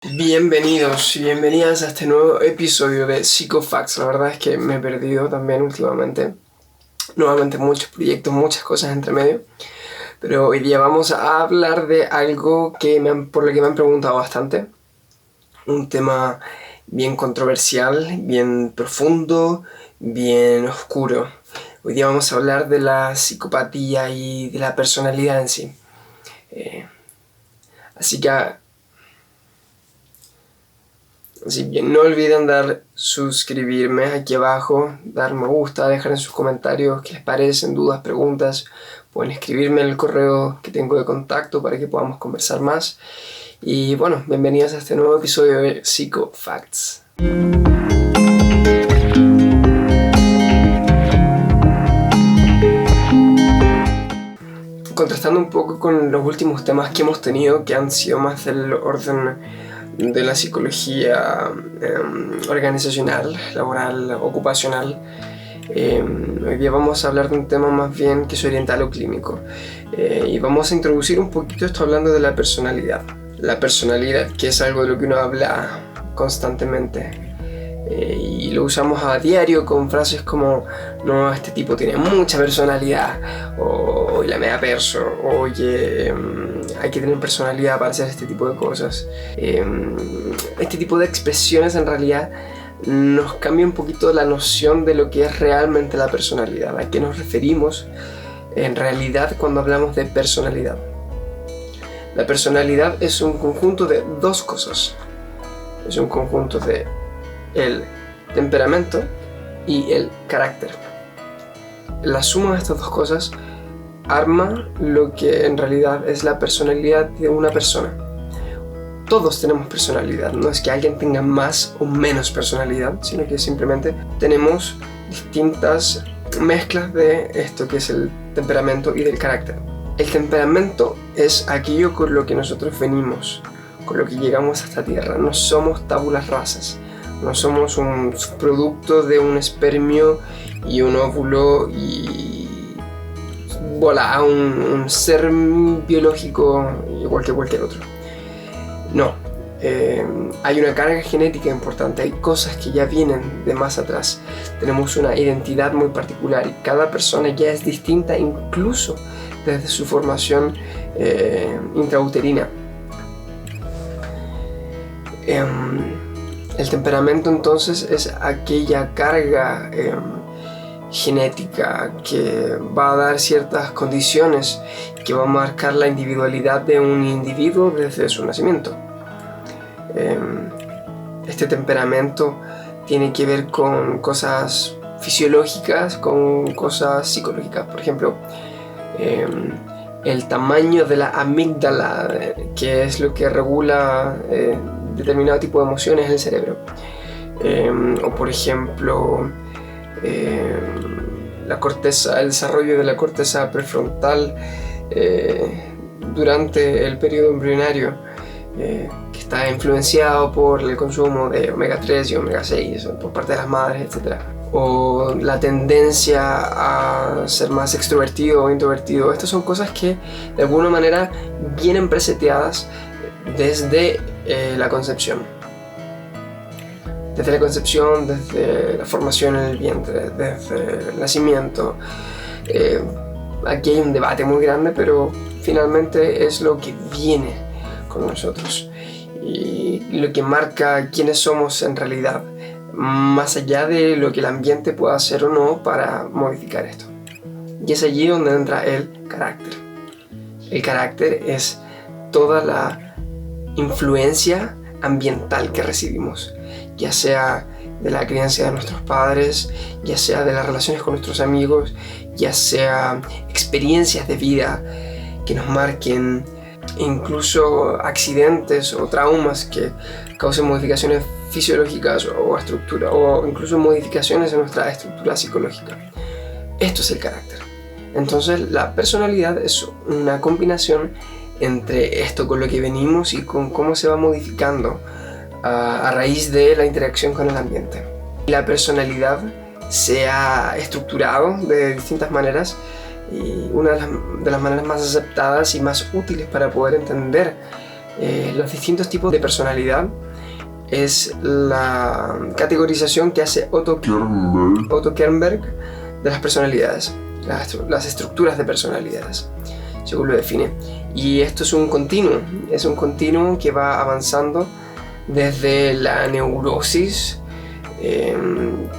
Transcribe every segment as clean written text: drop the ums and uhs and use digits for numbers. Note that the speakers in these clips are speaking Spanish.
Bienvenidos y bienvenidas a este nuevo episodio de Psychofacts. La verdad es que me he perdido también últimamente. Nuevamente muchos proyectos, muchas cosas entre medio. Pero hoy día vamos a hablar de algo por lo que me han preguntado bastante. Un tema bien controversial, bien profundo, bien oscuro. Hoy día vamos a hablar de la psicopatía y de la personalidad en sí. Así que no olviden suscribirme aquí abajo, dar me gusta, dejar en sus comentarios qué les parecen, dudas, preguntas. Pueden escribirme en el correo que tengo de contacto para que podamos conversar más. Y bueno, bienvenidos a este nuevo episodio de Psychofacts. Contrastando un poco con los últimos temas que hemos tenido, que han sido más del orden de la psicología organizacional, laboral, ocupacional. Hoy día vamos a hablar de un tema más bien que se orienta a lo clínico, y vamos a introducir un poquito esto hablando de la personalidad. La personalidad, que es algo de lo que uno habla constantemente, y lo usamos a diario con frases como: no, este tipo tiene mucha personalidad, o la mea perso, oye, hay que tener personalidad para hacer este tipo de cosas. Este tipo de expresiones en realidad nos cambia un poquito la noción de lo que es realmente la personalidad, a qué nos referimos en realidad cuando hablamos de personalidad. La personalidad es un conjunto de dos cosas. Es un conjunto de el temperamento y el carácter. La suma de estas dos cosas arma lo que en realidad es la personalidad de una persona. Todos tenemos personalidad, no es que alguien tenga más o menos personalidad, sino que simplemente tenemos distintas mezclas de esto que es el temperamento y del carácter. El temperamento es aquello con lo que nosotros venimos, con lo que llegamos a esta tierra. No somos tabulas rasas, no somos un producto de un espermio y un óvulo y voilà, un ser biológico igual que cualquier otro. No, hay una carga genética importante, hay cosas que ya vienen de más atrás. Tenemos una identidad muy particular y cada persona ya es distinta, incluso desde su formación intrauterina. El temperamento entonces es aquella carga genética que va a dar ciertas condiciones, que va a marcar la individualidad de un individuo desde su nacimiento. Este temperamento tiene que ver con cosas fisiológicas, con cosas psicológicas. Por ejemplo, el tamaño de la amígdala, que es lo que regula determinado tipo de emociones en el cerebro. O por ejemplo, el desarrollo de la corteza prefrontal durante el periodo embrionario, que está influenciado por el consumo de omega 3 y omega 6 por parte de las madres, etc. O la tendencia a ser más extrovertido o introvertido. Estas son cosas que de alguna manera vienen preseteadas desde la concepción. Desde la formación en el vientre, desde el nacimiento. Aquí hay un debate muy grande, pero finalmente es lo que viene con nosotros y lo que marca quiénes somos en realidad, más allá de lo que el ambiente pueda hacer o no para modificar esto. Y es allí donde entra el carácter. El carácter es toda la influencia ambiental que recibimos, ya sea de la crianza de nuestros padres, ya sea de las relaciones con nuestros amigos, ya sea experiencias de vida que nos marquen, incluso accidentes o traumas que causen modificaciones fisiológicas o incluso modificaciones en nuestra estructura psicológica. Esto es el carácter. Entonces la personalidad es una combinación entre esto con lo que venimos y con cómo se va modificando a raíz de la interacción con el ambiente. La personalidad se ha estructurado de distintas maneras, y una de las maneras más aceptadas y más útiles para poder entender los distintos tipos de personalidad es la categorización que hace Otto Kernberg de las personalidades, las estructuras de personalidades, según lo define. Y esto es un continuo que va avanzando desde la neurosis,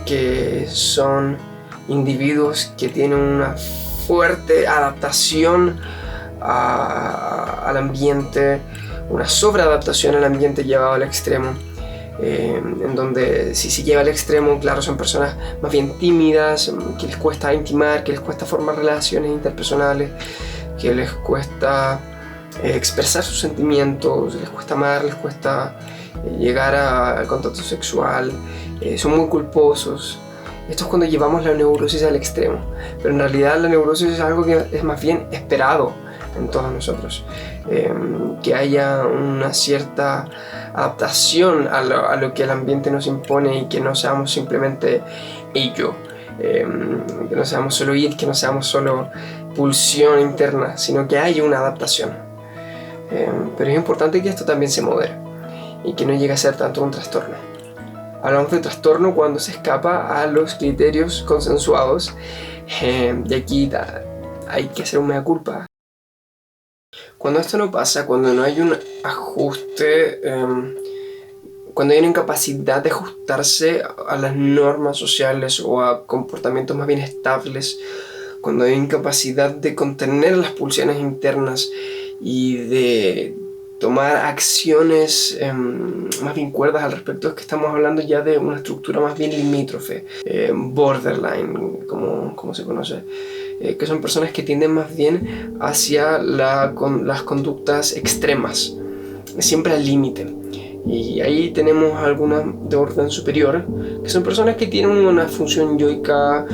que son individuos que tienen una fuerte adaptación al ambiente, una sobreadaptación al ambiente llevado al extremo, en donde si se lleva al extremo, claro, son personas más bien tímidas, que les cuesta intimar, que les cuesta formar relaciones interpersonales, que les cuesta expresar sus sentimientos, les cuesta amar, les cuesta llegar al contacto sexual, son muy culposos. Esto es cuando llevamos la neurosis al extremo, pero en realidad la neurosis es algo que es más bien esperado en todos nosotros, que haya una cierta adaptación a lo que el ambiente nos impone y que no seamos simplemente ello, que no seamos solo id, que no seamos solo pulsión interna, sino que haya una adaptación. Pero es importante que esto también se modere y que no llegue a ser tanto un trastorno. Hablamos de trastorno cuando se escapa a los criterios consensuados, y aquí hay que hacer un mea culpa. Cuando esto no pasa, cuando no hay un ajuste, cuando hay una incapacidad de ajustarse a las normas sociales o a comportamientos más bien estables, cuando hay incapacidad de contener las pulsiones internas y de tomar acciones más bien cuerdas al respecto, es que estamos hablando ya de una estructura más bien limítrofe, borderline, como se conoce, que son personas que tienden más bien hacia las conductas extremas, siempre al límite. Y ahí tenemos algunas de orden superior, que son personas que tienen una función yoica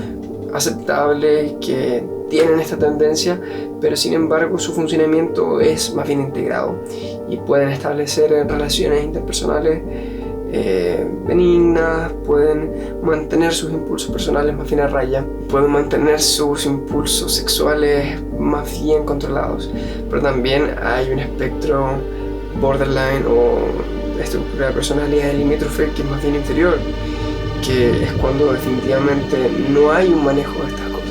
aceptable, que tienen esta tendencia, pero sin embargo su funcionamiento es más bien integrado y pueden establecer relaciones interpersonales benignas, pueden mantener sus impulsos personales más bien a raya, pueden mantener sus impulsos sexuales más bien controlados, pero también hay un espectro borderline o estructura de personalidad limítrofe que es más bien inferior, que es cuando definitivamente no hay un manejo de estas cosas,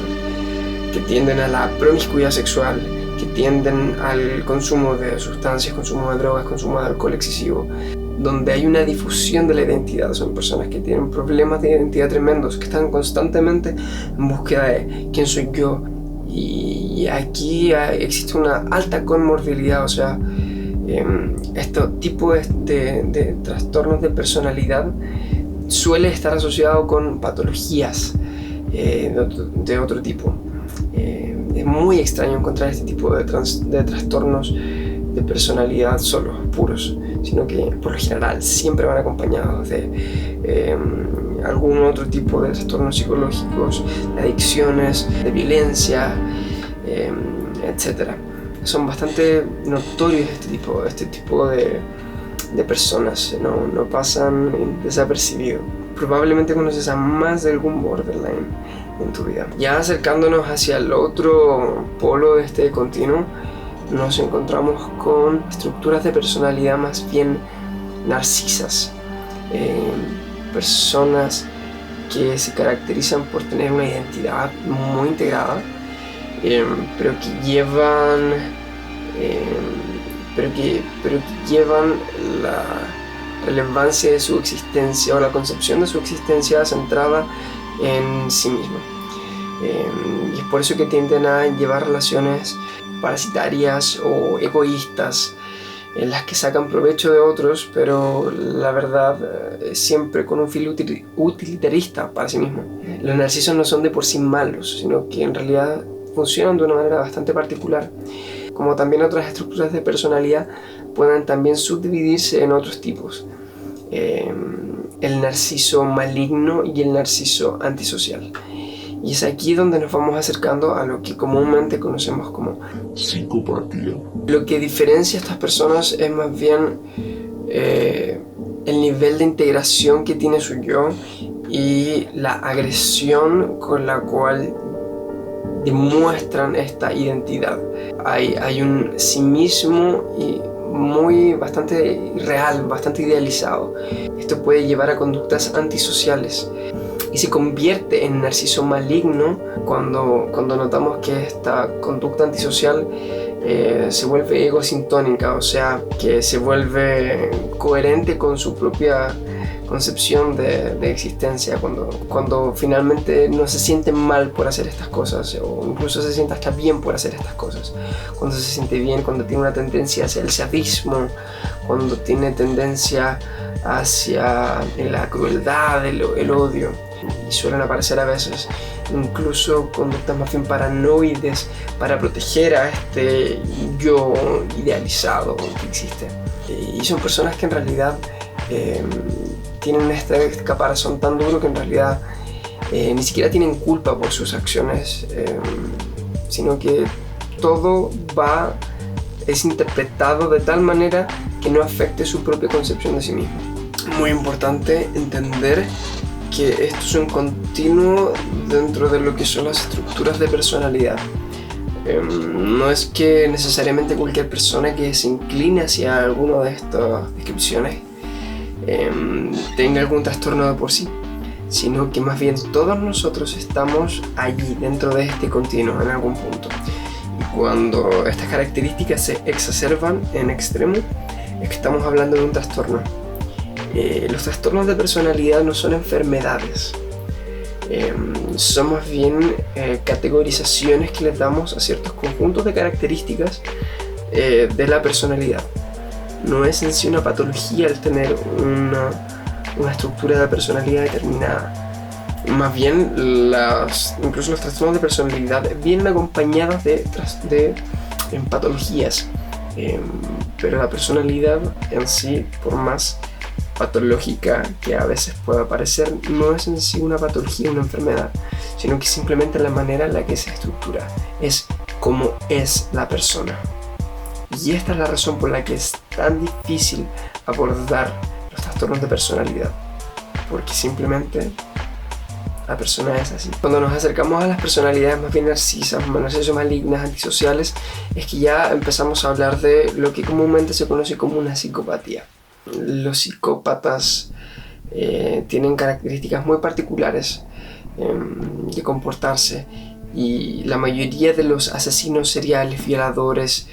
que tienden a la promiscuidad sexual, que tienden al consumo de sustancias, consumo de drogas, consumo de alcohol excesivo, donde hay una difusión de la identidad. Son personas que tienen problemas de identidad tremendos, que están constantemente en búsqueda de quién soy yo, y aquí existe una alta comorbilidad, o sea, este tipo de trastornos de personalidad suele estar asociado con patologías de otro tipo. Es muy extraño encontrar este tipo de trastornos de personalidad solos, puros, sino que por lo general siempre van acompañados de algún otro tipo de trastornos psicológicos, de adicciones, de violencia, etc. Son bastante notorios este tipo de personas, no pasan desapercibidos. Probablemente conoces a más de algún borderline en tu vida. Ya acercándonos hacia el otro polo de este continuo, nos encontramos con estructuras de personalidad más bien narcisas, personas que se caracterizan por tener una identidad muy integrada, pero que llevan la relevancia de su existencia o la concepción de su existencia centrada en sí misma, y es por eso que tienden a llevar relaciones parasitarias o egoístas en las que sacan provecho de otros, pero la verdad siempre con un fin utilitarista para sí mismo. Los narcisos no son de por sí malos, sino que en realidad funcionan de una manera bastante particular. Como también otras estructuras de personalidad pueden también subdividirse en otros tipos. El narciso maligno y el narciso antisocial. Y es aquí donde nos vamos acercando a lo que comúnmente conocemos como psicopatía. Lo que diferencia a estas personas es más bien el nivel de integración que tiene su yo y la agresión con la cual demuestran esta identidad. Hay un cinismo bastante real, bastante idealizado. Esto puede llevar a conductas antisociales y se convierte en narciso maligno cuando notamos que esta conducta antisocial se vuelve egosintónica, o sea, que se vuelve coherente con su propia concepción de existencia, cuando finalmente no se siente mal por hacer estas cosas, o incluso se siente hasta bien por hacer estas cosas, cuando se siente bien, cuando tiene una tendencia hacia el sadismo, cuando tiene tendencia hacia la crueldad, el odio. Y suelen aparecer a veces incluso conductas más bien paranoides para proteger a este yo idealizado que existe. Y son personas que en realidad tienen este caparazón tan duro que en realidad ni siquiera tienen culpa por sus acciones, sino que todo es interpretado de tal manera que no afecte su propia concepción de sí mismo. Muy importante entender que esto es un continuo dentro de lo que son las estructuras de personalidad. No es que necesariamente cualquier persona que se incline hacia alguna de estas descripciones tenga algún trastorno de por sí, sino que más bien todos nosotros estamos allí dentro de este continuo en algún punto. Y cuando estas características se exacerban en extremo, es que estamos hablando de un trastorno. Los trastornos de personalidad no son enfermedades, son más bien categorizaciones que les damos a ciertos conjuntos de características de la personalidad. No es en sí una patología el tener una estructura de personalidad determinada. Más bien, incluso los trastornos de personalidad vienen acompañados de patologías, pero la personalidad en sí, por más patológica que a veces pueda parecer, no es en sí una patología, una enfermedad, sino que simplemente la manera en la que se estructura, es cómo es la persona. Y esta es la razón por la que es tan difícil abordar los trastornos de personalidad, porque simplemente la persona es así. Cuando nos acercamos a las personalidades más bien narcisas, malignas, antisociales, es que ya empezamos a hablar de lo que comúnmente se conoce como una psicopatía. Los psicópatas tienen características muy particulares de comportarse, y la mayoría de los asesinos seriales, violadores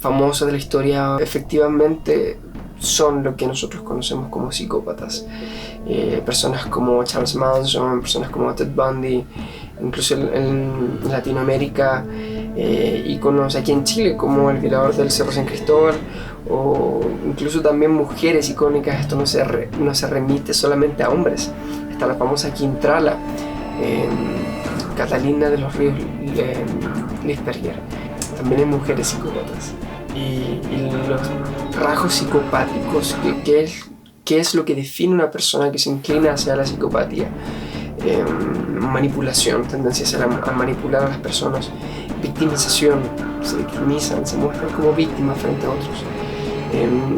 famosos de la historia, efectivamente son lo que nosotros conocemos como psicópatas. Personas como Charles Manson, personas como Ted Bundy, incluso en Latinoamérica, íconos aquí en Chile como el violador del Cerro San Cristóbal, o incluso también mujeres icónicas. Esto no se remite solamente a hombres. Está la famosa Quintrala, Catalina de los Ríos Lisperger. También hay mujeres psicópatas. Y los rasgos psicopáticos, ¿qué es lo que define una persona que se inclina hacia la psicopatía? Manipulación, tendencia a manipular a las personas, victimización, se victimizan, se muestran como víctimas frente a otros.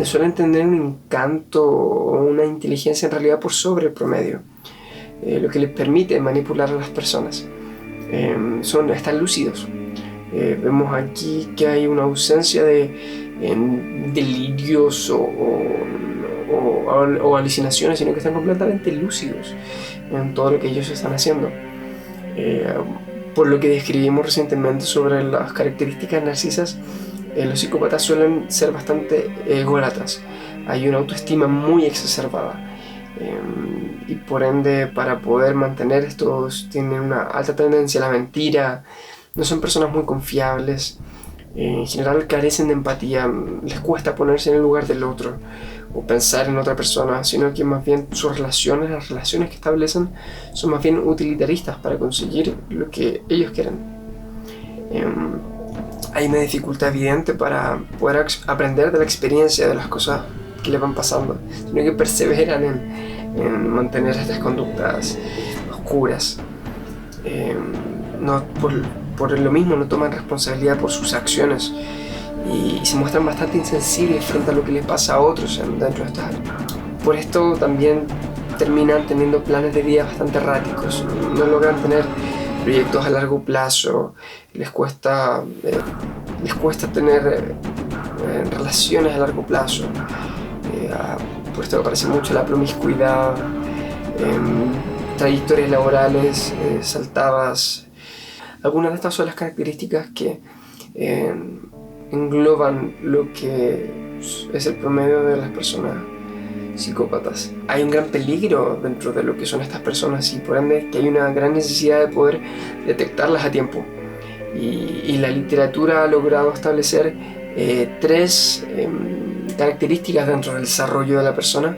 Suelen tener un encanto o una inteligencia en realidad por sobre el promedio, lo que les permite manipular a las personas. Están lúcidos. Vemos aquí que hay una ausencia de delirios o alucinaciones, sino que están completamente lúcidos en todo lo que ellos están haciendo. Por lo que describimos recientemente sobre las características narcisas, los psicópatas suelen ser bastante ególatras. Hay una autoestima muy exacerbada, y por ende, para poder mantener estos, tienen una alta tendencia a la mentira, no son personas muy confiables, en general carecen de empatía, les cuesta ponerse en el lugar del otro o pensar en otra persona, sino que más bien las relaciones que establecen son más bien utilitaristas para conseguir lo que ellos quieren. Hay una dificultad evidente para poder aprender de la experiencia de las cosas que les van pasando, sino que perseveran en mantener estas conductas oscuras. Por lo mismo no toman responsabilidad por sus acciones y se muestran bastante insensibles frente a lo que les pasa a otros dentro de estas áreas. Por esto también terminan teniendo planes de vida bastante erráticos, no logran tener proyectos a largo plazo, les cuesta tener en relaciones a largo plazo. Por esto aparece mucho la promiscuidad, trayectorias laborales saltadas. Algunas de estas son las características que engloban lo que es el promedio de las personas psicópatas. Hay un gran peligro dentro de lo que son estas personas y por ende que hay una gran necesidad de poder detectarlas a tiempo. Y la literatura ha logrado establecer tres características dentro del desarrollo de la persona,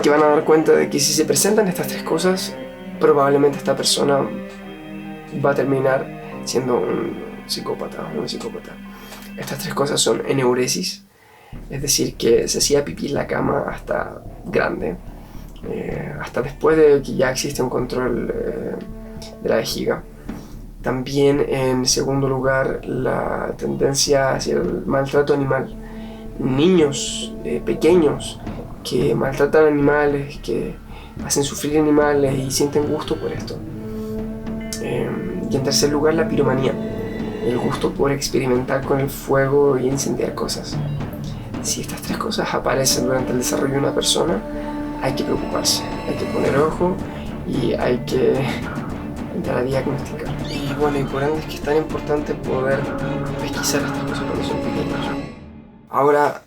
que van a dar cuenta de que si se presentan estas tres cosas, probablemente esta persona va a terminar siendo un psicópata o una psicópata. Estas tres cosas son eneuresis, es decir, que se hacía pipí en la cama hasta grande, hasta después de que ya existe un control de la vejiga. También, en segundo lugar, la tendencia hacia el maltrato animal. Niños pequeños que maltratan animales, que hacen sufrir animales y sienten gusto por esto. Y en tercer lugar, la piromanía, el gusto por experimentar con el fuego y incendiar cosas. Si estas tres cosas aparecen durante el desarrollo de una persona, hay que preocuparse, hay que poner ojo y hay que entrar a diagnosticar. Y bueno, y por ende es que es tan importante poder pesquisar estas cosas cuando son pequeños. Ahora,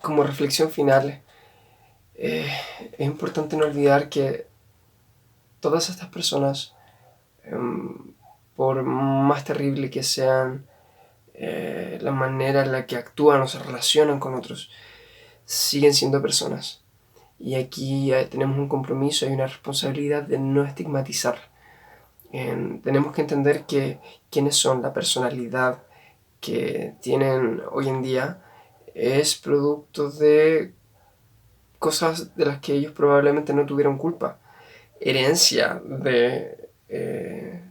como reflexión final, es importante no olvidar que todas estas personas, por más terrible que sean la manera en la que actúan o se relacionan con otros, siguen siendo personas. Y aquí tenemos un compromiso y una responsabilidad de no estigmatizar. Tenemos que entender que quiénes son, la personalidad que tienen hoy en día es producto de cosas de las que ellos probablemente no tuvieron culpa, herencia de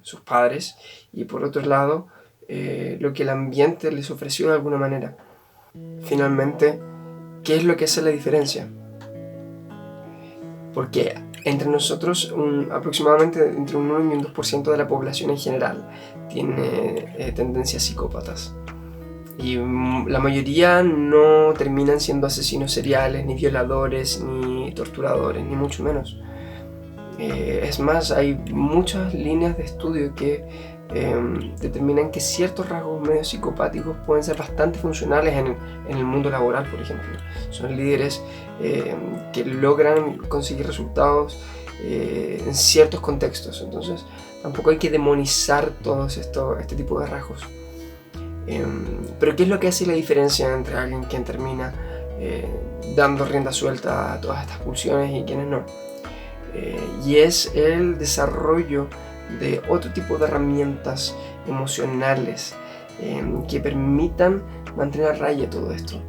sus padres y por otro lado lo que el ambiente les ofreció de alguna manera. Finalmente, ¿qué es lo que hace la diferencia? Porque entre nosotros aproximadamente entre un 1 y un 2% de la población en general tiene tendencias psicópatas. Y la mayoría no terminan siendo asesinos seriales, ni violadores, ni torturadores, ni mucho menos. Es más, hay muchas líneas de estudio que determinan que ciertos rasgos medio psicopáticos pueden ser bastante funcionales en el mundo laboral, por ejemplo. Son líderes que logran conseguir resultados en ciertos contextos. Entonces, tampoco hay que demonizar todos este tipo de rasgos. Pero ¿qué es lo que hace la diferencia entre alguien que termina dando rienda suelta a todas estas pulsiones y quienes no? Y es el desarrollo de otro tipo de herramientas emocionales que permitan mantener a raya todo esto.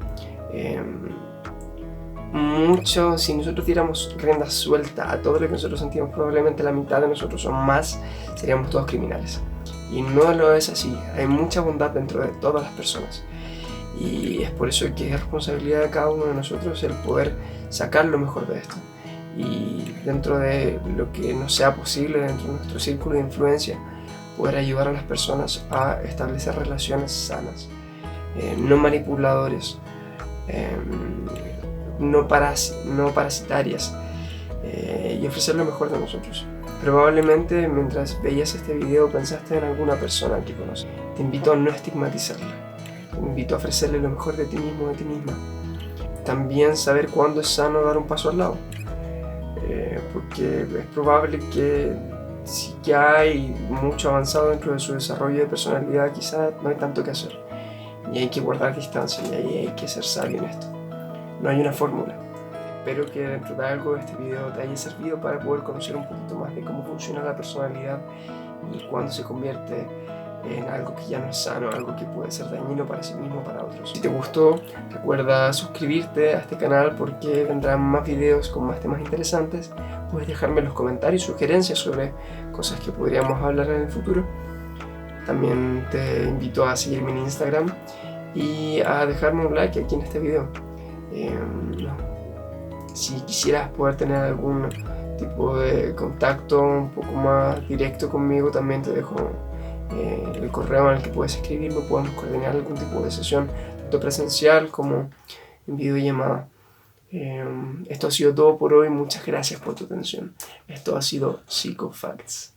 Si nosotros diéramos rienda suelta a todo lo que nosotros sentimos, probablemente la mitad de nosotros o más seríamos todos criminales. Y no lo es así, hay mucha bondad dentro de todas las personas. Y es por eso que es responsabilidad de cada uno de nosotros el poder sacar lo mejor de esto. Y dentro de lo que nos sea posible, dentro de nuestro círculo de influencia, poder ayudar a las personas a establecer relaciones sanas, no manipuladores, no parasitarias, y ofrecer lo mejor de nosotros. Probablemente mientras veías este video pensaste en alguna persona que conoces. Te invito a no estigmatizarla, te invito a ofrecerle lo mejor de ti mismo, de ti misma. También saber cuándo es sano dar un paso al lado. Porque es probable que si ya hay mucho avanzado dentro de su desarrollo de personalidad, quizás no hay tanto que hacer y hay que guardar distancia y ahí hay que ser sabio en esto. No hay una fórmula. Espero que dentro de algo de este video te haya servido para poder conocer un poquito más de cómo funciona la personalidad y cuándo se convierte en algo que ya no es sano, algo que puede ser dañino para sí mismo o para otros. Si te gustó, recuerda suscribirte a este canal porque vendrán más videos con más temas interesantes. Puedes dejarme en los comentarios sugerencias sobre cosas que podríamos hablar en el futuro. También te invito a seguirme en Instagram y a dejarme un like aquí en este video. Si quisieras poder tener algún tipo de contacto un poco más directo conmigo, también te dejo el correo en el que puedes escribirme, podemos coordinar algún tipo de sesión, tanto tanto presencial como en videollamada. Esto ha sido todo por hoy. Muchas gracias por tu atención. Esto ha sido PsychoFacts.